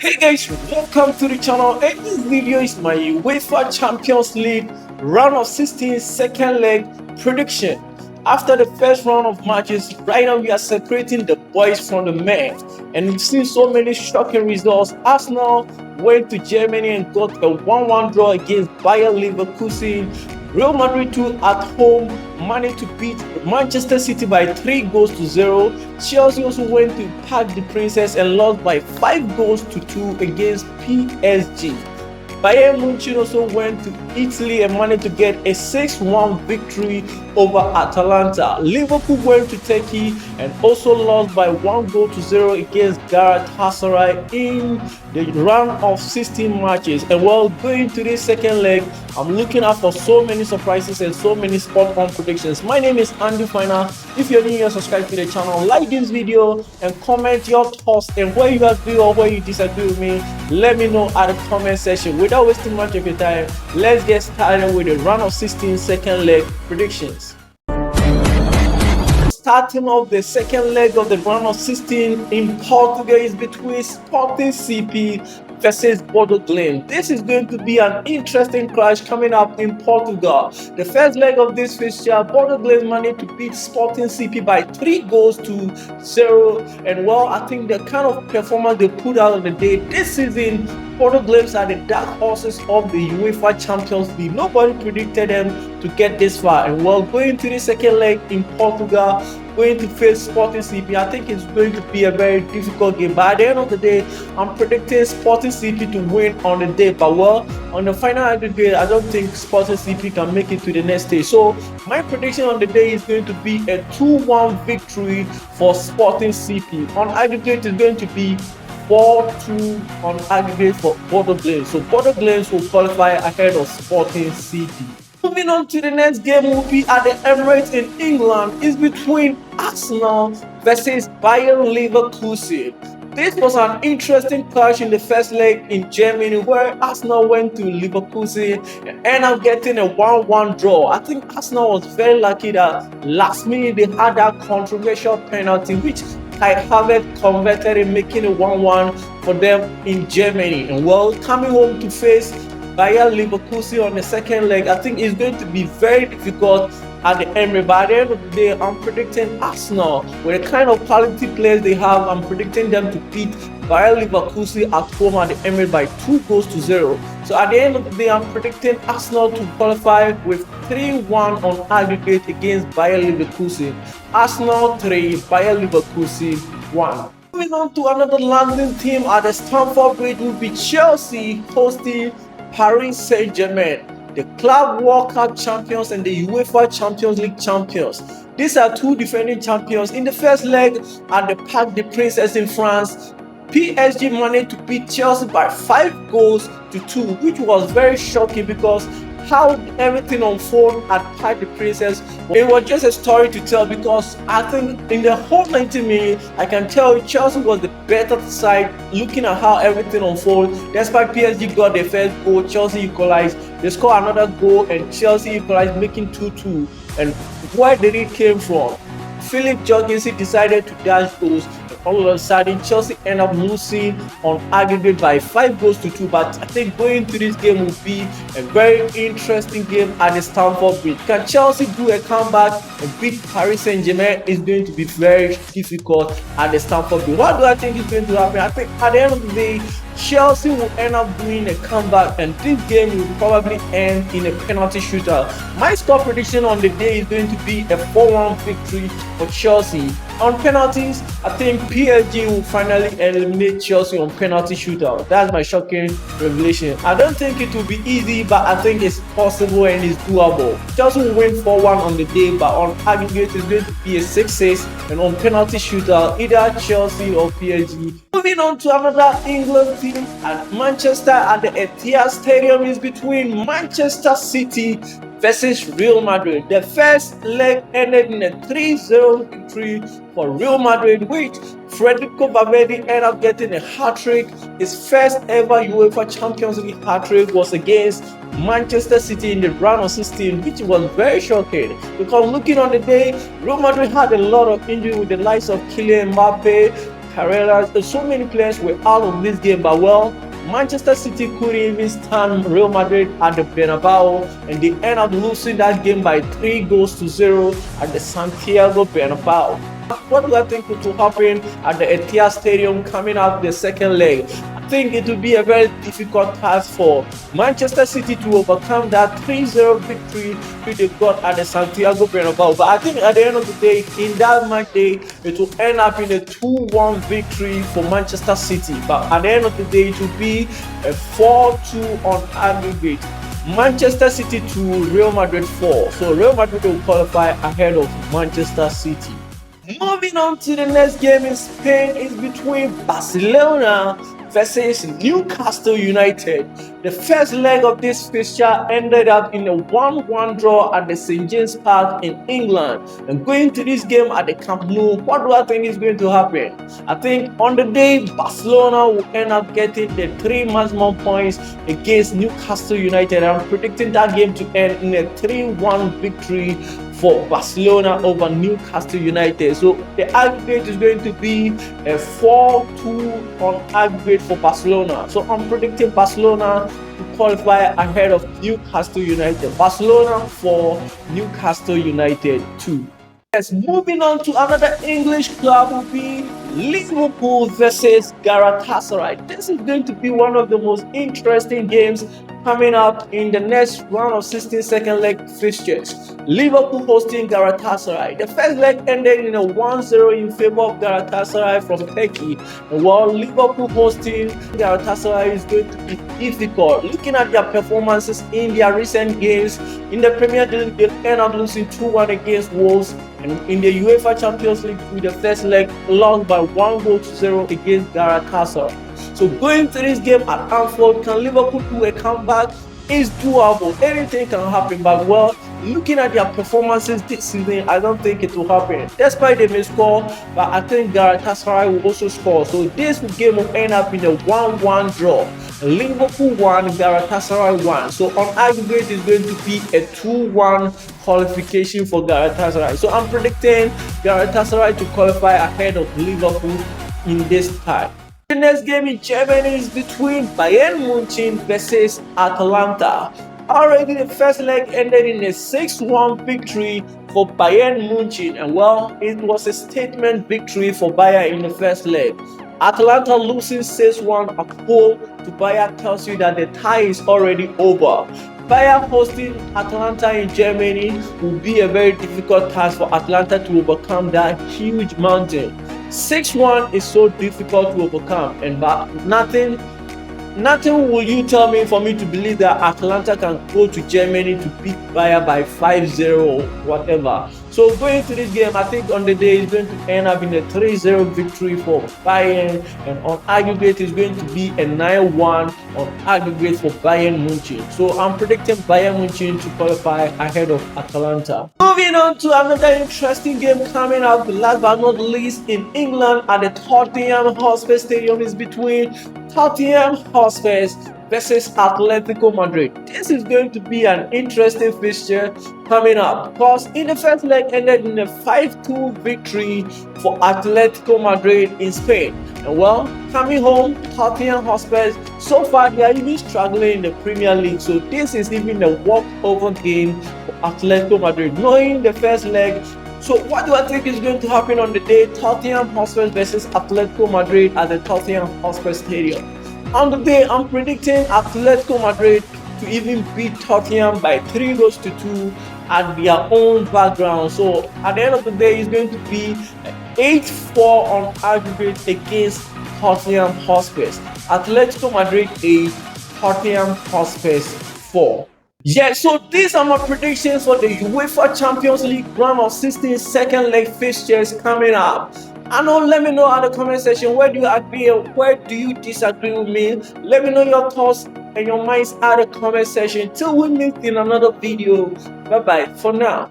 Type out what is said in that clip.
Hey guys, welcome to the channel, and this video is my UEFA Champions League Round of 16 second leg prediction. After the first round of matches, right now we are separating the boys from the men, and we've seen so many shocking results. Arsenal went to Germany and got a 1-1 draw against Bayern Leverkusen. Real Madrid too at home managed to beat Manchester City by 3-0. Chelsea also went to Parc des Princes and lost by 5-2 against PSG. Bayern Munich also went to Italy and managed to get a 6-1 victory over Atalanta. Liverpool went to Turkey and also lost by 1-0 against Galatasaray in the round of 16 matches. And while going to this second leg, I'm looking out for so many surprises and so many spot-on predictions. My name is Andy Finer. If you're new here, subscribe to the channel, like this video, and comment your thoughts and where you agree or where you disagree with me. Let me know at the comment section. Without wasting much of your time, let's get started with the round of 16 second leg predictions. Starting off the second leg of the round of 16 in Portugal is between Sporting CP versus Bodo Glimt. This is going to be an interesting clash coming up in Portugal. The first leg of this fixture, Bodo Glimt managed to beat Sporting CP by 3-0, and well, I think the kind of performance they put out on the day this season, Bodo Glimt are the dark horses of the UEFA Champions League. Nobody predicted them to get this far, and well, going to the second leg in Portugal, going to face Sporting CP, I think it's going to be a very difficult game. But at the end of the day, I'm predicting Sporting CP to win on the day. But well, on the final aggregate, I don't think Sporting CP can make it to the next stage. So my prediction on the day is going to be a 2-1 victory for Sporting CP. On aggregate, it's going to be 4-2 on aggregate for Bodo Glimt. So Bodo Glimt will qualify ahead of Sporting CP. Moving on to the next game will be at the Emirates in England. It's between Arsenal versus Bayern Leverkusen. This was an interesting clash in the first leg in Germany where Arsenal went to Leverkusen and ended up getting a 1-1 draw. I think Arsenal was very lucky that last minute they had that controversial penalty which Kai Havertz converted in making a 1-1 for them in Germany. And well, coming home to face Bayern Leverkusen on the second leg, I think it's going to be very difficult at the Emirates. But at the end of the day, I'm predicting Arsenal with the kind of quality players they have. I'm predicting them to beat Bayern Leverkusen at home at the Emirates by 2-0. So at the end of the day, I'm predicting Arsenal to qualify with 3-1 on aggregate against Bayern Leverkusen. Arsenal 3, Bayern Leverkusen 1. Moving on to another London team at the Stamford Bridge will be Chelsea hosting Paris Saint Germain, the Club World Cup champions and the UEFA Champions League champions. These are two defending champions. In the first leg at the Parc des Princes in France, PSG managed to beat Chelsea by 5-2, which was very shocking because how everything unfolded at Parc des Princes, it was just a story to tell because I think in the whole 90 minutes, I can tell you Chelsea was the better side looking at how everything unfolded. Despite PSG got their first goal, Chelsea equalized, they scored another goal and Chelsea equalized, making 2-2. And where did it came from? Philip Jorgensen decided to dash goals. All of a sudden, Chelsea end up losing on aggregate by 5-2. But I think going to this game will be a very interesting game at the Stamford Bridge. Can Chelsea do a comeback and beat Paris Saint Germain? Is going to be very difficult at the Stamford Bridge. What do I think is going to happen? I think at the end of the day, Chelsea will end up doing a comeback and this game will probably end in a penalty shootout. My score prediction on the day is going to be a 4-1 victory for Chelsea. On penalties, I think PSG will finally eliminate Chelsea on penalty shootout. That's my shocking revelation. I don't think it will be easy, but I think it's possible and it's doable. Chelsea will win 4-1 on the day, but on aggregate it's going to be a 6-6, and on penalty shootout, either Chelsea or PSG. Moving on to another England team at Manchester at the Etihad Stadium is between Manchester City versus Real Madrid. The first leg ended in a 3-0 victory for Real Madrid, which Federico Valverde ended up getting a hat-trick. His first ever UEFA Champions League hat-trick was against Manchester City in the round of 16, which was very shocking because looking on the day, Real Madrid had a lot of injury with the likes of Kylian Mbappe, Carreras, so many players were out of this game, but well, Manchester City couldn't even stand Real Madrid at the Bernabeu, and they end up losing that game by 3-0 at the Santiago Bernabeu. What do I think will happen at the Etihad Stadium coming up the second leg? I think it will be a very difficult task for Manchester City to overcome that 3-0 victory they got at the Santiago Bernabeu. But I think at the end of the day, in that match day, it will end up in a 2-1 victory for Manchester City. But at the end of the day, it will be a 4-2 on aggregate. Manchester City 2, Real Madrid 4. So Real Madrid will qualify ahead of Manchester City. Moving on to the next game in Spain is between Barcelona versus Newcastle United. The first leg of this fixture ended up in a 1-1 draw at the St James Park in England. And going to this game at the Camp Nou, what do I think is going to happen? I think on the day, Barcelona will end up getting the 3 maximum points against Newcastle United. I'm predicting that game to end in a 3-1 victory for Barcelona over Newcastle United. So the aggregate is going to be a 4-2 on aggregate for Barcelona. So I'm predicting Barcelona to qualify ahead of Newcastle United. Barcelona 4, Newcastle United 2. Yes, moving on to another English club will be Liverpool versus Galatasaray. This is going to be one of the most interesting games coming up in the next round of 16 second leg fixtures. Liverpool hosting Galatasaray. The first leg ended in a 1-0 in favor of Galatasaray from Turkey. And while Liverpool hosting Galatasaray is going to be difficult. Looking at their performances in their recent games, in the Premier League, they end up losing 2-1 against Wolves. And in the UEFA Champions League, with the first leg lost by 1-0 against Galatasaray. So going to this game at Anfield, can Liverpool do a comeback? It's doable. Anything can happen. But well, looking at their performances this season, I don't think it will happen. Despite they may score, but I think Galatasaray will also score. So this game will end up in a 1-1 draw. Liverpool 1, Galatasaray 1. So on aggregate, it's going to be a 2-1 qualification for Galatasaray. So I'm predicting Galatasaray to qualify ahead of Liverpool in this tie. The next game in Germany is between Bayern Munich versus Atalanta. Already the first leg ended in a 6-1 victory for Bayern Munich, and well, it was a statement victory for Bayern in the first leg. Atalanta losing 6-1 at home to Bayern tells you that the tie is already over. Bayern hosting Atalanta in Germany will be a very difficult task for Atalanta to overcome that huge mountain. 6-1 is so difficult to overcome, and but nothing will you tell me for me to believe that Atalanta can go to Germany to beat Bayern by 5-0 or whatever. So going to this game, I think on the day it's going to end up in a 3-0 victory for Bayern, and on aggregate it's going to be a 9-1 on aggregate for Bayern Munich. So I'm predicting Bayern Munich to qualify ahead of Atalanta. Moving on to another interesting game coming up, last but not least in England at the Tottenham Hotspur Stadium is between Tottenham Hotspur versus Atletico Madrid. This is going to be an interesting fixture coming up because in the first leg ended in a 5-2 victory for Atletico Madrid in Spain. And well, coming home, Tottenham Hotspur, so far they are even struggling in the Premier League. So this is even a walkover game for Atletico Madrid, knowing the first leg. So what do I think is going to happen on the day? Tottenham Hotspur versus Atletico Madrid at the Tottenham Hotspur Stadium. On the day, I'm predicting Atletico Madrid to even beat Tottenham by 3-2 at their own background. So at the end of the day, it's going to be 8-4 on aggregate against Tottenham Hotspur. Atletico Madrid 8, Tottenham Hotspur 4. Yeah, so these are my predictions for the UEFA Champions League Round of 16 second leg fixtures coming up. I know, let me know in the comment section, where do you agree and where do you disagree with me? Let me know your thoughts and your minds in the comment section. Till we meet in another video. Bye bye for now.